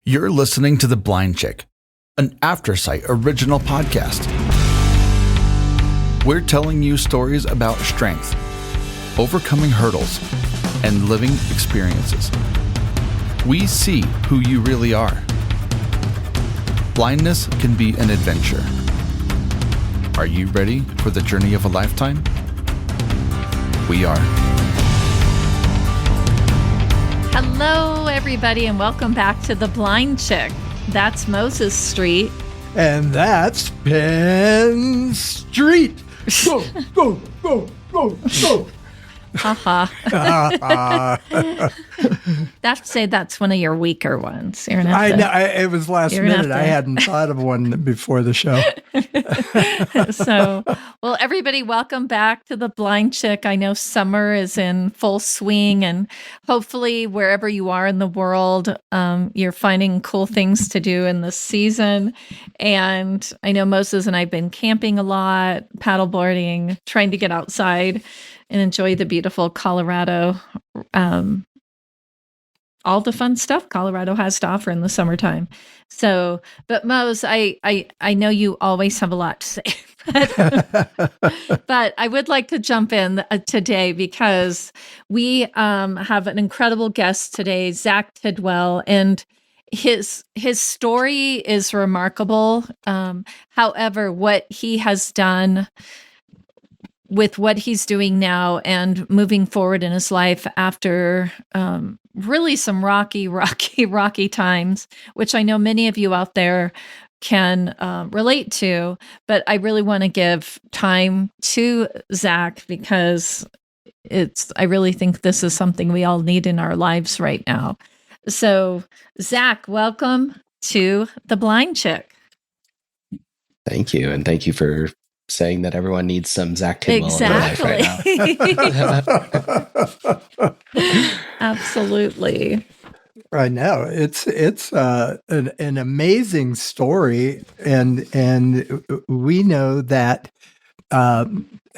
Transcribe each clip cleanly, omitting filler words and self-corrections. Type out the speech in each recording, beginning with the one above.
You're listening to The Blind Chick, an AfterSight original podcast. We're telling you stories about strength, overcoming hurdles, and living experiences. We see who you really are. Blindness can be an adventure. Are you ready for the journey of a lifetime? We are. Hello, everybody, and welcome back to The Blind Chick. That's Moses Street. And that's Penn Street. Go, go, go, go, go. Haha. I have to say that's one of your weaker ones. I know. It was last minute. I hadn't thought of one before the show. So, well, everybody, welcome back to The Blind Chick. I know summer is in full swing, and hopefully wherever you are in the world, you're finding cool things to do in this season. And I know Moses and I have been camping a lot, paddleboarding, trying to get outside and enjoy the beautiful Colorado, all the fun stuff Colorado has to offer in the summertime. So, but Mose, I know you always have a lot to say, but I would like to jump in today because we have an incredible guest today, Zach Tidwell, and his story is remarkable. However, what he has done with what he's doing now and moving forward in his life after really some rocky times, which I know many of you out there can relate to. But I really want to give time to Zach because I really think this is something we all need in our lives right now. So, Zach, welcome to The Blind Chick. Thank you. And thank you for saying that everyone needs some Zach Tidwell in their life right now. Absolutely. I know it's an amazing story, and we know that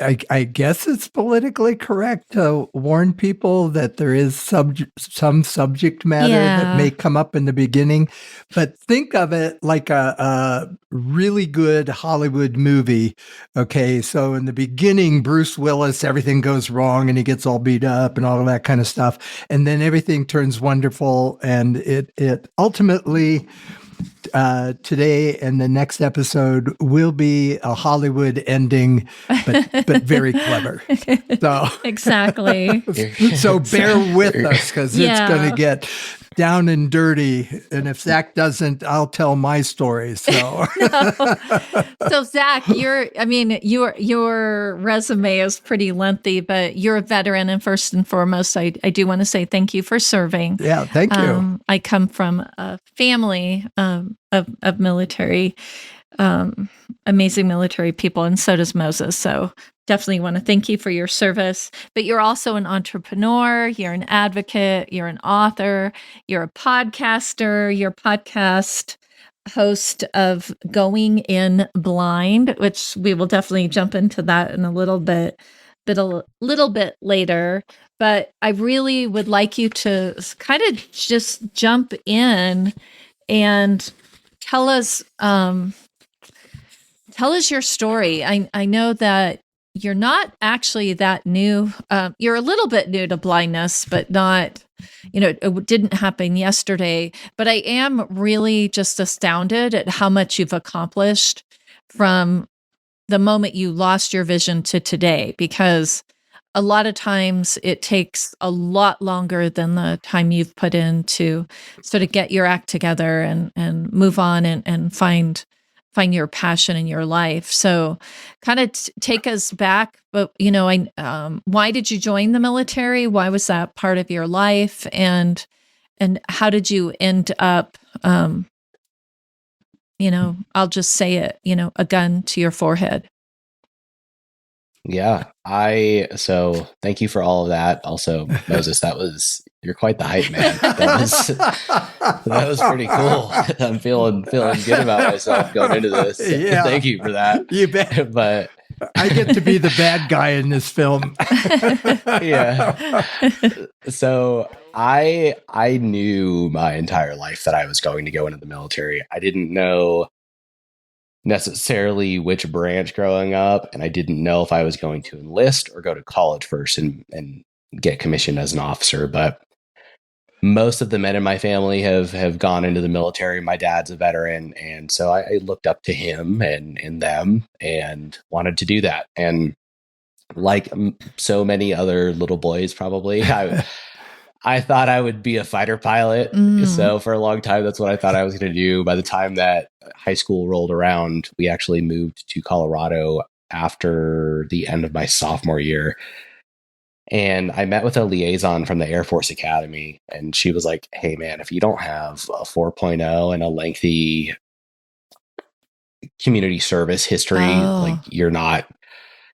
I guess it's politically correct to warn people that there is some subject matter that may come up in the beginning, but think of it like a really good Hollywood movie. Okay, so in the beginning, Bruce Willis, everything goes wrong and he gets all beat up and all of that kind of stuff, and then everything turns wonderful, and it ultimately. Today and the next episode will be a Hollywood ending, but very clever. So Exactly. So bear with us because it's going to get down and dirty. And if Zach doesn't, I'll tell my story. So, So Zach, your resume is pretty lengthy, but you're a veteran, and first and foremost, I do want to say thank you for serving. Yeah, thank you. I come from a family of military, amazing military people, and so does Moses. So definitely want to thank you for your service. But you're also an entrepreneur, you're an advocate, you're an author, you're a podcaster, you're a podcast host of Going In Blind, which we will definitely jump into that in a little bit later. But I really would like you to kind of just jump in and tell us your story. I know that you're not actually that new. You're a little bit new to blindness, but not, it didn't happen yesterday. But I am really just astounded at how much you've accomplished from the moment you lost your vision to today, because a lot of times it takes a lot longer than the time you've put in to sort of get your act together and move on and find your passion in your life. So kind of take us back, but why did you join the military? Why was that part of your life? And how did you end up, I'll just say it, a gun to your forehead? Yeah. So thank you for all of that. Also, Moses, you're quite the hype man. That was pretty cool. I'm feeling good about myself going into this. Yeah. Thank you for that. You bet. But I get to be the bad guy in this film. Yeah. So I knew my entire life that I was going to go into the military. I didn't know necessarily which branch growing up, and I didn't know if I was going to enlist or go to college first and get commissioned as an officer. But most of the men in my family have gone into the military. My dad's a veteran, and so I looked up to him and them and wanted to do that. And like so many other little boys, probably, I thought I would be a fighter pilot. So for a long time, that's what I thought I was going to do. By the time that high school rolled around, we actually moved to Colorado after the end of my sophomore year. And I met with a liaison from the Air Force Academy, and she was like, "Hey man, if you don't have a 4.0 and a lengthy community service history, like you're not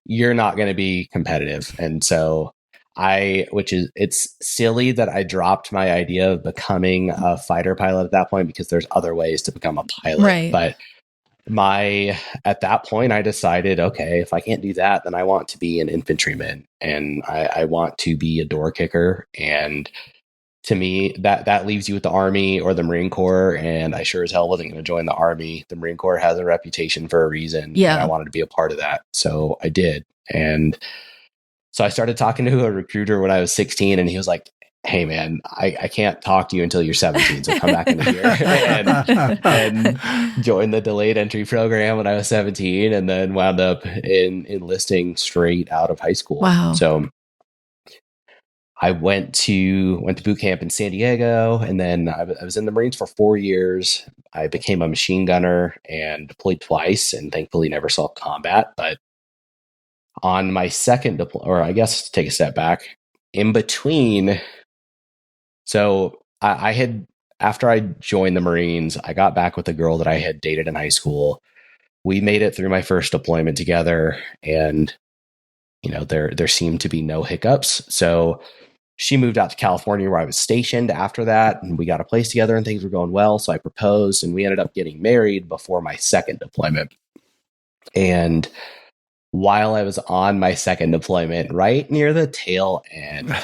going to be competitive." And so it's silly that I dropped my idea of becoming a fighter pilot at that point, because there's other ways to become a pilot. Right. But at that point, I decided, okay, if I can't do that, then I want to be an infantryman, and I want to be a door kicker. And to me, that leaves you with the Army or the Marine Corps. And I sure as hell wasn't going to join the Army. The Marine Corps has a reputation for a reason. Yeah. And I wanted to be a part of that. So I did. And so I started talking to a recruiter when I was 16, and he was like, "Hey man, I can't talk to you until you're 17. So come back in here." and joined the delayed entry program when I was 17, and then wound up enlisting straight out of high school. Wow. So I went to boot camp in San Diego, and then I was in the Marines for 4 years. I became a machine gunner and deployed twice, and thankfully never saw combat. But on my second or I guess take a step back, in between. So I had, after I joined the Marines, I got back with a girl that I had dated in high school. We made it through my first deployment together, and there seemed to be no hiccups. So she moved out to California, where I was stationed after that, and we got a place together and things were going well. So I proposed, and we ended up getting married before my second deployment. And while I was on my second deployment, right near the tail end,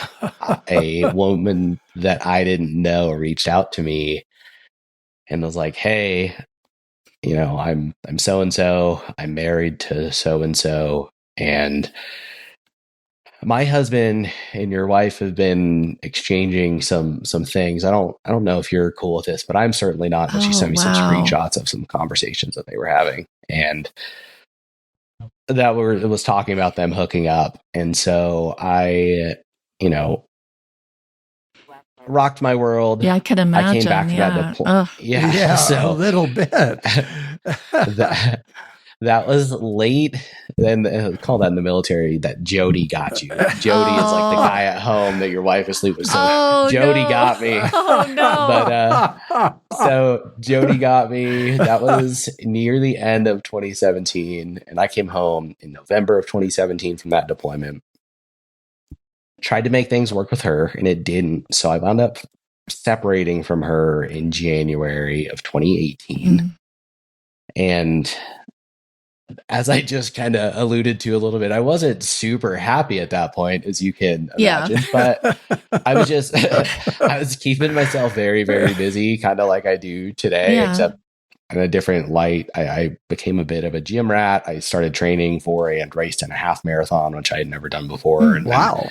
a woman that I didn't know reached out to me and was like, "Hey, I'm so-and-so, I'm married to so-and-so, and my husband and your wife have been exchanging some things. I don't know if you're cool with this, but I'm certainly not." And she sent me some screenshots of some conversations that they were having, and that it was talking about them hooking up. And so I, rocked my world. Yeah, I can imagine. I came back from that deployment. Yeah, so a little bit. that was late. Then call that in the military that Jody got you. Jody is like the guy at home that your wife is sleeping with. So Jody got me. Oh no. But so Jody got me. That was near the end of 2017. And I came home in November of 2017 from that deployment. Tried to make things work with her, and it didn't. So I wound up separating from her in January of 2018. And as I just kind of alluded to a little bit, I wasn't super happy at that point, as you can imagine. But I was just, I was keeping myself very, very busy, kind of like I do today, except in a different light. I became a bit of a gym rat. I started training for and raced in a half marathon, which I had never done before. And wow.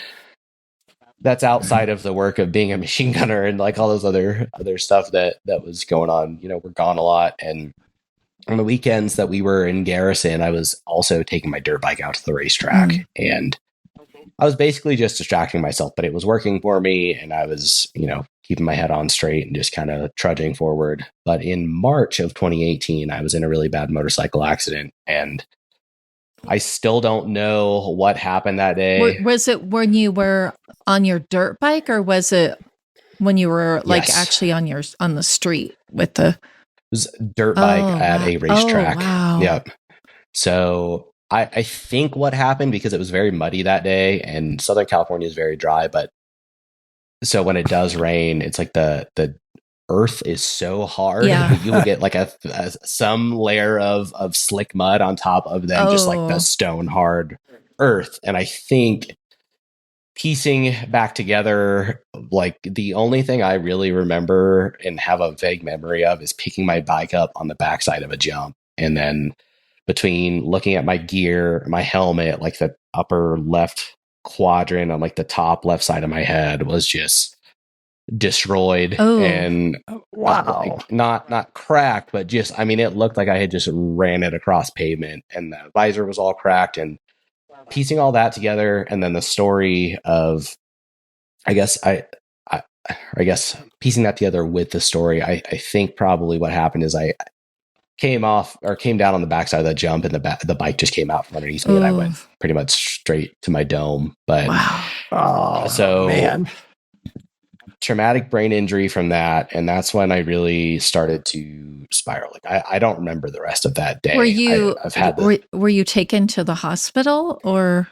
That's outside of the work of being a machine gunner and like all those other stuff that was going on. We're gone a lot. And on the weekends that we were in garrison, I was also taking my dirt bike out to the racetrack, and I was basically just distracting myself, but it was working for me. And I was, keeping my head on straight and just kind of trudging forward. But in March of 2018, I was in a really bad motorcycle accident, and I still don't know what happened that day. Was it when you were on your dirt bike, or was it when you were actually on the street with the... It was a dirt bike at a racetrack. Oh, wow. Yep. So I think what happened, because it was very muddy that day, and Southern California is very dry, but so when it does rain, it's like the earth is so hard that you will get like some layer of slick mud on top of them, just like the stone hard earth. And I think piecing back together, like the only thing I really remember and have a vague memory of is picking my bike up on the backside of a jump. And then between looking at my gear, my helmet, like the upper left quadrant on like the top left side of my head was just destroyed. And Wow. like, not cracked, but just, I mean, it looked like I had just ran it across pavement, and the visor was all cracked. And piecing all that together, and then the story of, I guess piecing that together with the story, I think probably what happened is I came down on the backside of that jump, and the bike just came out from underneath me, and I went pretty much straight to my dome. But man, traumatic brain injury from that, and that's when I really started to spiral. Like I don't remember the rest of that day. Were you taken to the hospital or?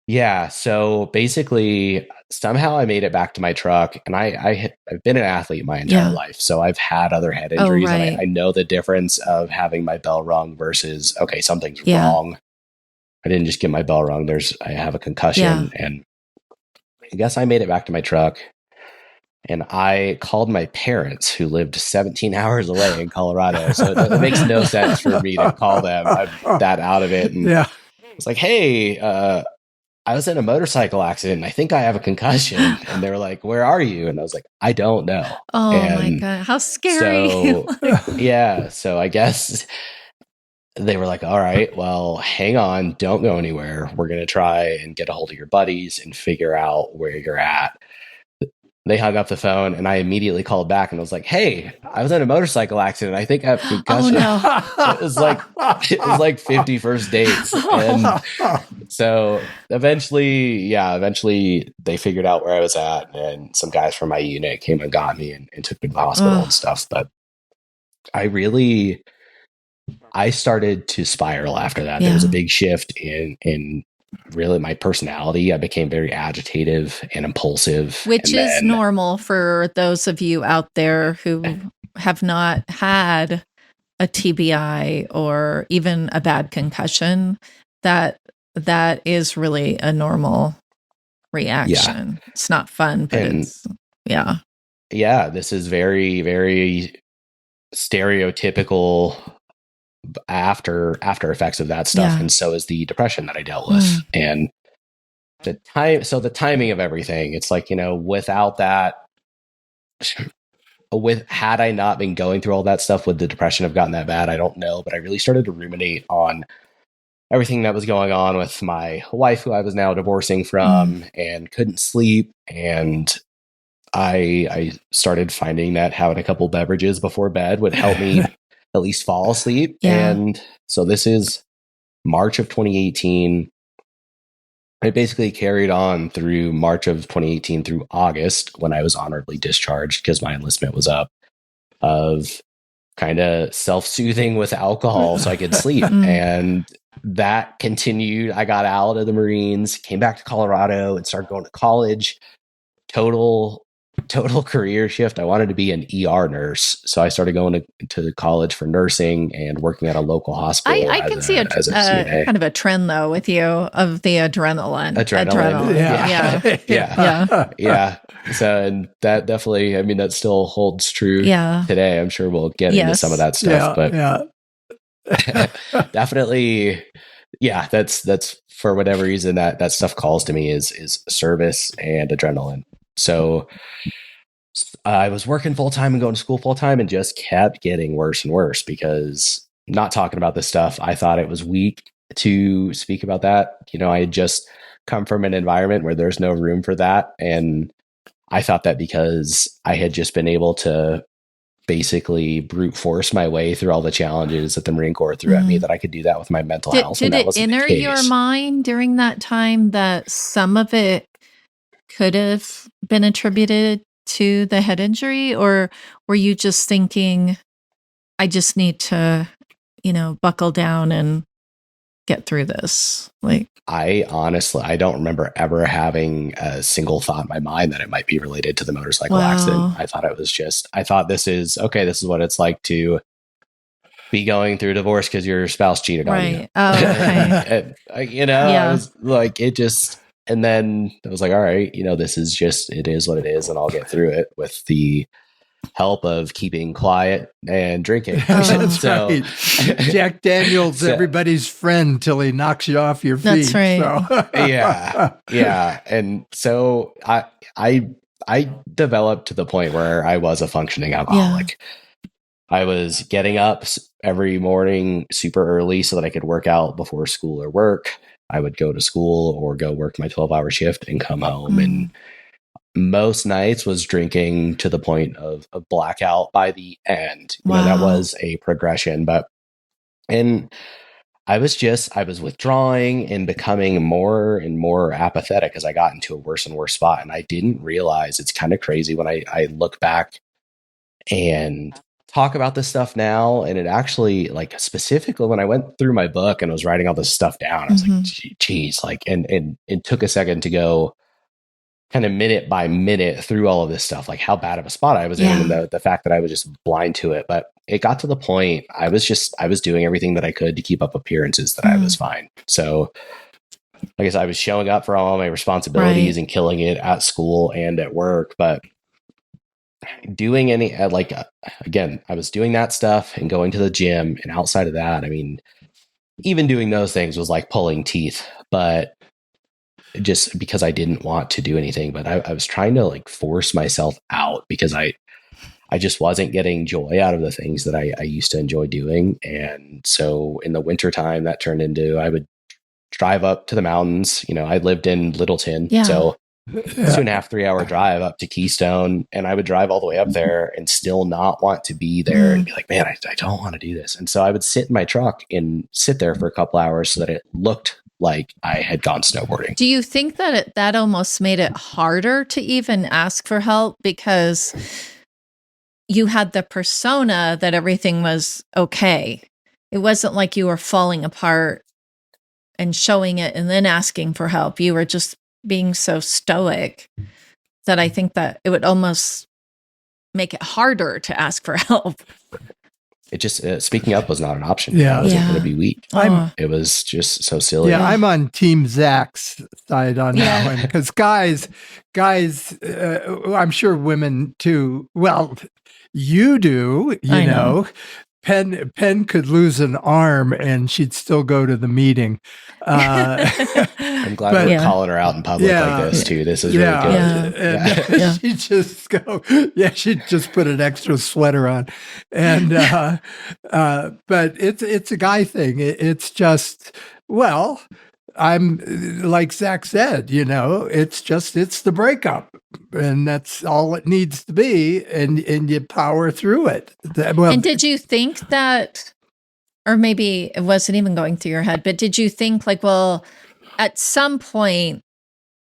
Yeah. So basically, somehow I made it back to my truck, and I've been an athlete my entire life. So I've had other head injuries, and I know the difference of having my bell rung versus, okay, something's wrong. I didn't just get my bell rung. I have a concussion, and I guess I made it back to my truck, and I called my parents, who lived 17 hours away in Colorado. So it makes no sense for me to call them. I'm that out of it. And it's like, hey, I was in a motorcycle accident, and I think I have a concussion. And they were like, where are you? And I was like, I don't know. Oh my God. How scary. So, so I guess they were like, all right, well, hang on, don't go anywhere. We're going to try and get a hold of your buddies and figure out where you're at. They hung up the phone, and I immediately called back and was like, hey, I was in a motorcycle accident. I think I have a concussion. It was like 50 first dates. And so eventually they figured out where I was at, and some guys from my unit came and got me and took me to the hospital and stuff. But I started to spiral after that. There was a big shift in really my personality. I became very agitative and impulsive, which is normal for those of you out there who have not had a TBI or even a bad concussion. That is really a normal reaction. It's not fun, but this is very, very stereotypical after effects of that stuff. And so is the depression that I dealt with. And the timing of everything, it's like, without that, had I not been going through all that stuff, would the depression have gotten that bad? I don't know, but I really started to ruminate on everything that was going on with my wife, who I was now divorcing from, and couldn't sleep. And I started finding that having a couple beverages before bed would help me at least fall asleep. And so this is March of 2018. I basically carried on through March of 2018 through August, when I was honorably discharged because my enlistment was up, of kind of self-soothing with alcohol so I could sleep. And that continued. I got out of the Marines, came back to Colorado, and started going to college. Total career shift. I wanted to be an ER nurse, so I started going to college for nursing and working at a local hospital. I can see a kind of a trend though with you of the adrenaline. Yeah. So, and that definitely, I mean, that still holds true today. I'm sure we'll get into some of that stuff, but definitely, that's for whatever reason that stuff calls to me is service and adrenaline. So I was working full time and going to school full time, and just kept getting worse and worse, because not talking about this stuff, I thought it was weak to speak about that. I had just come from an environment where there's no room for that. And I thought that because I had just been able to basically brute force my way through all the challenges that the Marine Corps threw at me, that I could do that with my mental health. Did it enter your mind during that time that some of it could have been attributed to the head injury, or were you just thinking, I just need to, buckle down and get through this? Like, I don't remember ever having a single thought in my mind that it might be related to the motorcycle accident. I thought this is what it's like to be going through a divorce because your spouse cheated on you. Oh, okay. I was like, it just, And then I was like, all right, this is just, it is what it is. And I'll get through it with the help of keeping quiet and drinking. That's So- right. Jack Daniels, So- everybody's friend till he knocks you off your feet. That's right. So. Yeah. And so I developed to the point where I was a functioning alcoholic. I was getting up every morning super early so that I could work out before school or work. I would go to school or go work my 12-hour shift and come home. And most nights was drinking to the point of a blackout by the end. Wow. That was a progression, and I was withdrawing and becoming more and more apathetic as I got into a worse and worse spot. And I didn't realize, it's kind of crazy when I look back and talk about this stuff now. And it actually, like, specifically when I went through my book and was writing all this stuff down, I was like, geez, like, and it took a second to go kind of minute by minute through all of this stuff, like how bad of a spot I was in, and the fact that I was just blind to it. But it got to the point I was doing everything that I could to keep up appearances that I was fine. So I guess I was showing up for all my responsibilities and killing it at school and at work, but doing again, I was doing that stuff and going to the gym, and outside of that, I mean, even doing those things was like pulling teeth, but just because I didn't want to do anything. But I was trying to like force myself out because I just wasn't getting joy out of the things that I used to enjoy doing. And so in the wintertime, that turned into, I would drive up to the mountains. I lived in Littleton. So 2.5, 3 hour drive up to Keystone. And I would drive all the way up there and still not want to be there and be like, man, I don't want to do this. And so I would sit in my truck and sit there for a couple hours so that it looked like I had gone snowboarding. Do you think that that almost made it harder to even ask for help because you had the persona that everything was okay? It wasn't like you were falling apart and showing it and then asking for help. You were just being so stoic that I think that it would almost make it harder to ask for help. It just, speaking up was not an option. Yeah. I wasn't going to be weak. Oh. It was just so silly. Yeah, I'm on Team Zach's side on that one because guys, I'm sure women too. Well, you do, you know. Penn could lose an arm and she'd still go to the meeting. I'm glad we're calling her out in public like this too. This is really good. She'd just go, she'd just put an extra sweater on. And, but it's a guy thing. It's just, well, I'm like Zach said, it's the breakup, and that's all it needs to be. And you power through it. And did you think that, or maybe it wasn't even going through your head, but did you think like, well, at some point,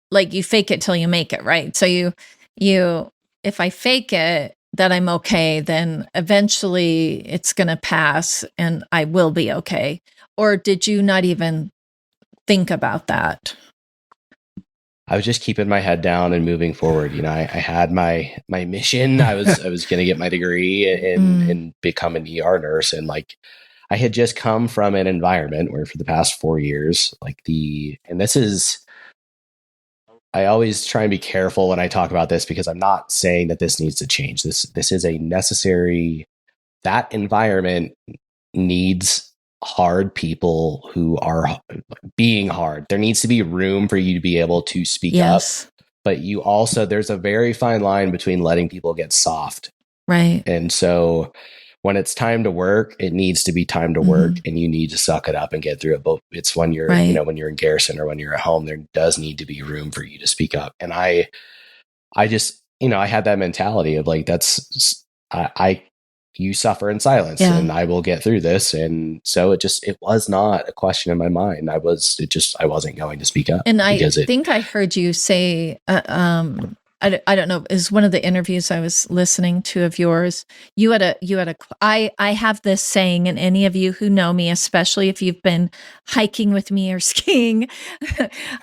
like you fake it till you make it, right? So you, if I fake it, that I'm okay, then eventually it's going to pass and I will be okay. Or did you not even think about that? I was just keeping my head down and moving forward. I had my mission. I was going to get my degree and become an ER nurse. And like, I had just come from an environment where for the past 4 years, I always try and be careful when I talk about this because I'm not saying that this needs to change. This is a necessary, that environment needs hard people who are being hard. There needs to be room for you to be able to speak up, but you also, there's a very fine line between letting people get soft. Right. And so when it's time to work, it needs to be time to work and you need to suck it up and get through it. But it's when you're, when you're in garrison or when you're at home, there does need to be room for you to speak up. And I just, I had that mentality of like, you suffer in silence and I will get through this. And so it was not a question in my mind. I wasn't going to speak up. And I think I heard you say, I don't know, is one of the interviews I was listening to of yours, I have this saying, and any of you who know me, especially if you've been hiking with me or skiing,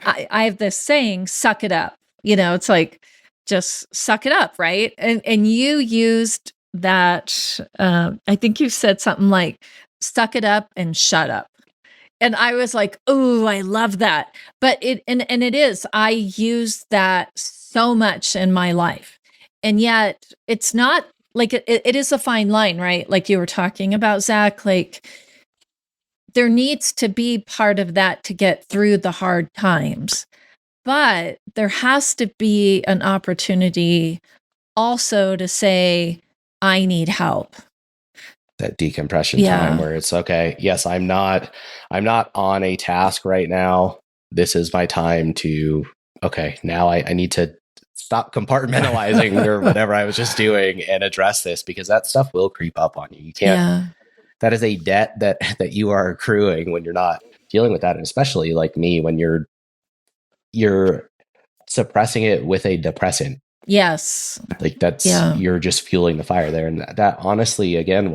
I have this saying, suck it up. It's like, just suck it up. Right. And you used that, I think you said something like, suck it up and shut up. And I was like, oh, I love that. But it is, I use that so much in my life. And yet it's not like it is a fine line, right? Like you were talking about, Zach, like there needs to be part of that to get through the hard times. But there has to be an opportunity also to say, I need help. That decompression time where it's okay. Yes, I'm not on a task right now. This is my time to, okay, now I need to stop compartmentalizing or whatever I was just doing and address this, because that stuff will creep up on you. You can't, that is a debt that you are accruing when you're not dealing with that. And especially like me, when you're suppressing it with a depressant. Yes. Like that's, you're just fueling the fire there. And that honestly, again,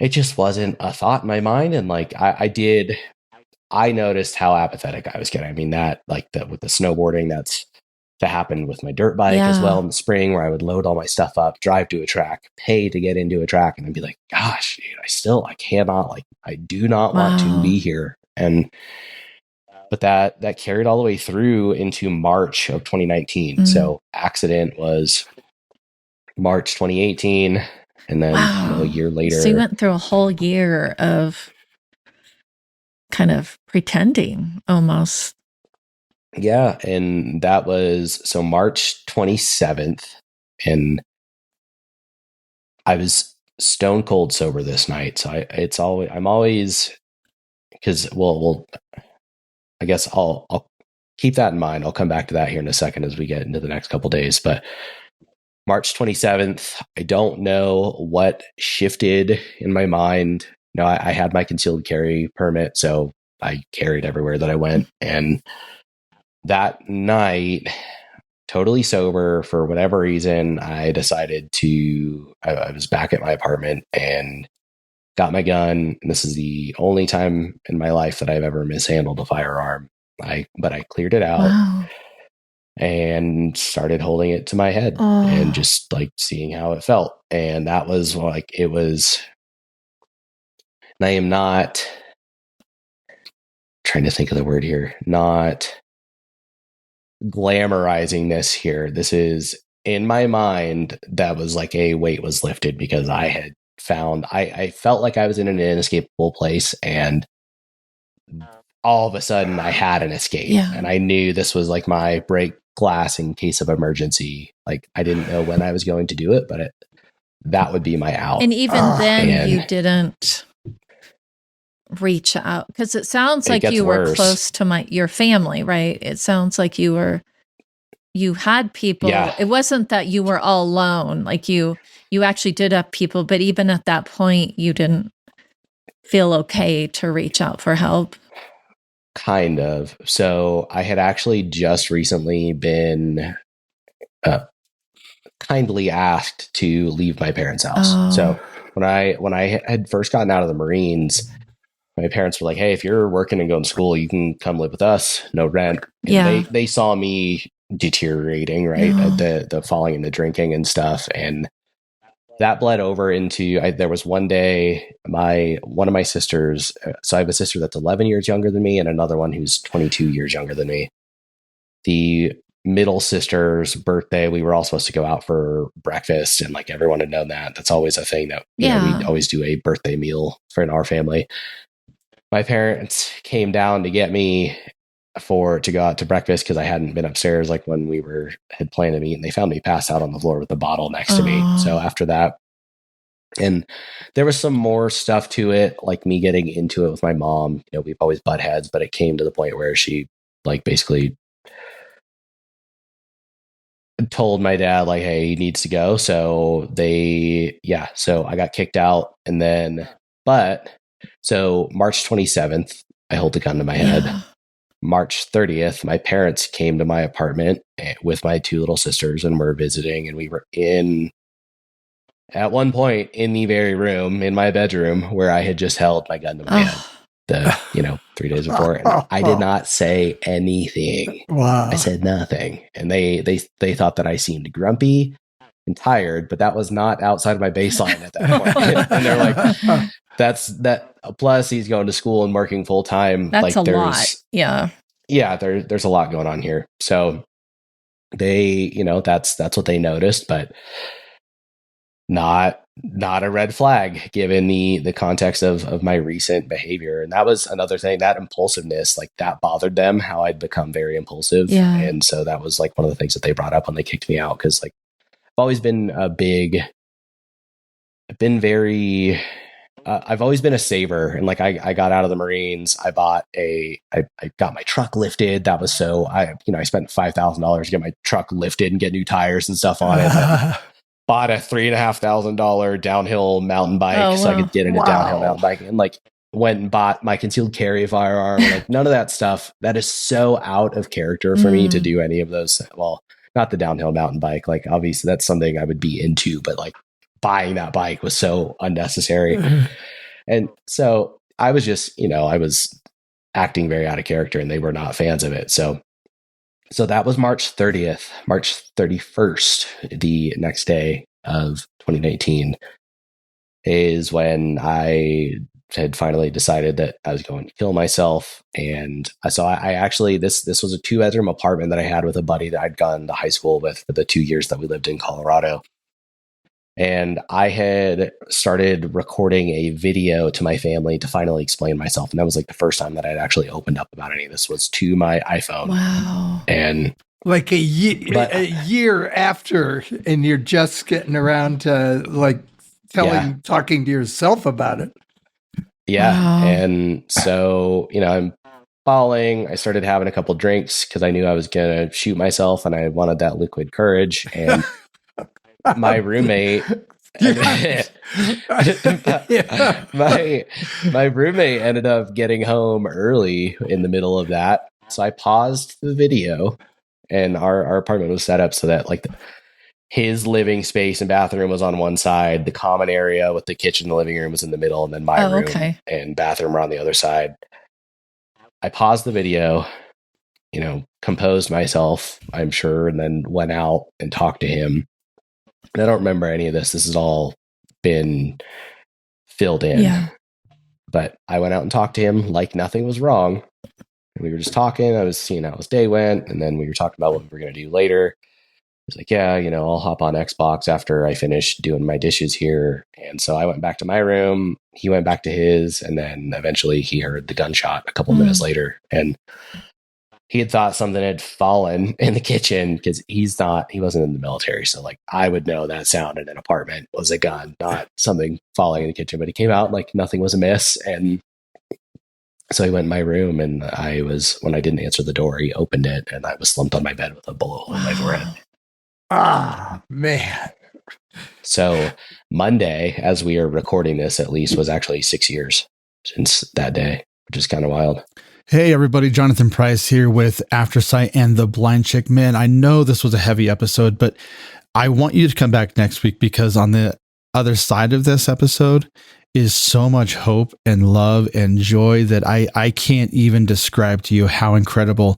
it just wasn't a thought in my mind. And like, I noticed how apathetic I was getting. I mean, that like with the snowboarding, that happened with my dirt bike as well in the spring, where I would load all my stuff up, drive to a track, pay to get into a track, and then be like, gosh, dude, I cannot, like, I do not want to be here. But that carried all the way through into March of 2019. So accident was March 2018. And then a year later. So you went through a whole year of kind of pretending almost. Yeah. And that was so March 27th. And I was stone cold sober this night. So I'm always, because I guess I'll keep that in mind. I'll come back to that here in a second as we get into the next couple of days. But March 27th, I don't know what shifted in my mind. I had my concealed carry permit, so I carried everywhere that I went. And that night, totally sober, for whatever reason, I decided I was back at my apartment and got my gun. And this is the only time in my life that I've ever mishandled a firearm. But I cleared it out. And started holding it to my head and just like seeing how it felt. And that was like, it was, and I am not trying to think of the word here, not glamorizing this here. This is in my mind, that was like a weight was lifted, because I had found, I felt like I was in an inescapable place, and all of a sudden I had an escape. And I knew this was like my break glass in case of emergency. Like I didn't know when I was going to do it, but that would be my out. And even then you didn't reach out, because it sounds like you were close to your family, right? It sounds like you had people. It wasn't that you were all alone. Like you actually did have people, but even at that point you didn't feel okay to reach out for help. Kind of. So I had actually just recently been kindly asked to leave my parents' house. So when I had first gotten out of the Marines, my parents were like, hey, if you're working and going to school, you can come live with us, no rent. And they saw me deteriorating, right? The falling into drinking and stuff. And that bled over into, there was one day, one of my sisters, so I have a sister that's 11 years younger than me and another one who's 22 years younger than me. The middle sister's birthday, we were all supposed to go out for breakfast, and like everyone had known that. That's always a thing that we always do a birthday meal in our family. My parents came down to get me to go out to breakfast, because I hadn't been upstairs like when we had planned to meet, and they found me passed out on the floor with a bottle next to me. So after that, and there was some more stuff to it, like me getting into it with my mom. We've always butt heads, but it came to the point where she like basically told my dad like, hey, he needs to go. So so I got kicked out. And then, so March 27th, I hold the gun to my head. March 30th, my parents came to my apartment with my two little sisters and were visiting. And we were at one point in the very room, in my bedroom, where I had just held my gun to my head 3 days before. And I did not say anything. Wow. I said nothing. And they thought that I seemed grumpy and tired, but that was not outside of my baseline at that point. And they're like, that's that. Plus, he's going to school and working full time. That's like, a lot. Yeah. Yeah. There's a lot going on here. So they, that's what they noticed, but not a red flag given the context of my recent behavior. And that was another thing, that impulsiveness, like that bothered them, how I'd become very impulsive. Yeah. And so that was like one of the things that they brought up when they kicked me out. Cause like I've always been I've always been a saver. And like, I got out of the Marines. I got my truck lifted. That was I spent $5,000 to get my truck lifted and get new tires and stuff on it. Bought a $3,500 downhill mountain bike so I could get in a downhill mountain bike, and like went and bought my concealed carry firearm. Like none of that stuff. That is so out of character for me to do any of those. Well, not the downhill mountain bike. Like obviously that's something I would be into, but like buying that bike was so unnecessary. And so I was just, I was acting very out of character, and they were not fans of it. So that was March 30th. March 31st, the next day of 2019, is when I had finally decided that I was going to kill myself. And I actually, this was a 2-bedroom apartment that I had with a buddy that I'd gone to high school with for the 2 years that we lived in Colorado. And I had started recording a video to my family to finally explain myself. And that was like the first time that I'd actually opened up about any of this, was to my iPhone. Wow. And like a year after, and you're just getting around to like talking to yourself about it. Yeah. Wow. And so, I'm falling. I started having a couple drinks because I knew I was going to shoot myself, and I wanted that liquid courage. And my roommate, my roommate ended up getting home early in the middle of that. So I paused the video, and our apartment was set up so that like his living space and bathroom was on one side, the common area with the kitchen and living room was in the middle, and then my room and bathroom were on the other side. I paused the video, composed myself, I'm sure, and then went out and talked to him. And I don't remember any of this. This has all been filled in. Yeah. But I went out and talked to him like nothing was wrong. And we were just talking. I was seeing how his day went. And then we were talking about what we were going to do later. He was like, yeah, I'll hop on Xbox after I finish doing my dishes here. And so I went back to my room. He went back to his. And then eventually he heard the gunshot a couple minutes later. And he had thought something had fallen in the kitchen because he wasn't in the military. So like I would know that sound in an apartment was a gun, not something falling in the kitchen. But he came out like nothing was amiss. And so he went in my room, and when I didn't answer the door, he opened it, and I was slumped on my bed with a bullet hole in my forehead. Ah, man. So Monday, as we are recording this, at least, was actually 6 years since that day, which is kind of wild. Hey everybody, Jonathan Price here with Aftersight and the Blind Chick. Man, I know this was a heavy episode, but I want you to come back next week, because on the other side of this episode is so much hope and love and joy that I can't even describe to you how incredible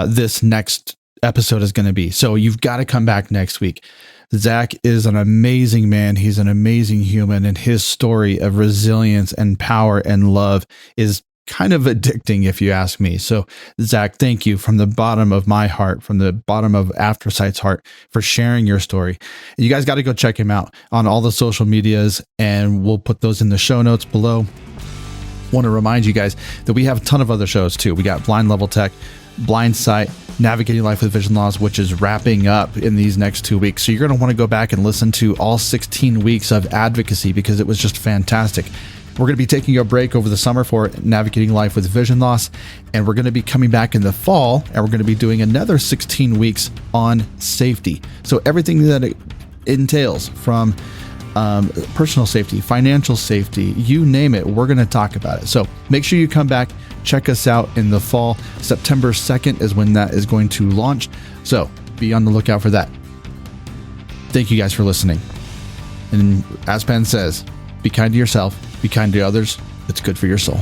this next episode is going to be. So you've got to come back next week. Zach is an amazing man. He's an amazing human, and his story of resilience and power and love is kind of addicting, if you ask me. So Zach, thank you from the bottom of my heart, from the bottom of Aftersight's heart, for sharing your story. And you guys got to go check him out on all the social medias, and we'll put those in the show notes below. Want to remind you guys that we have a ton of other shows too. We got Blind Level Tech, Blind Sight, Navigating Life with Vision Loss, which is wrapping up in these next 2 weeks. So you're going to want to go back and listen to all 16 weeks of advocacy, because it was just fantastic. We're going to be taking a break over the summer for Navigating Life with Vision Loss, and we're going to be coming back in the fall, and we're going to be doing another 16 weeks on safety. So everything that it entails, from personal safety, financial safety, you name it, we're going to talk about it. So make sure you come back, check us out in the fall. September 2nd is when that is going to launch. So be on the lookout for that. Thank you guys for listening. And as Penn says, be kind to yourself, be kind to others. It's good for your soul.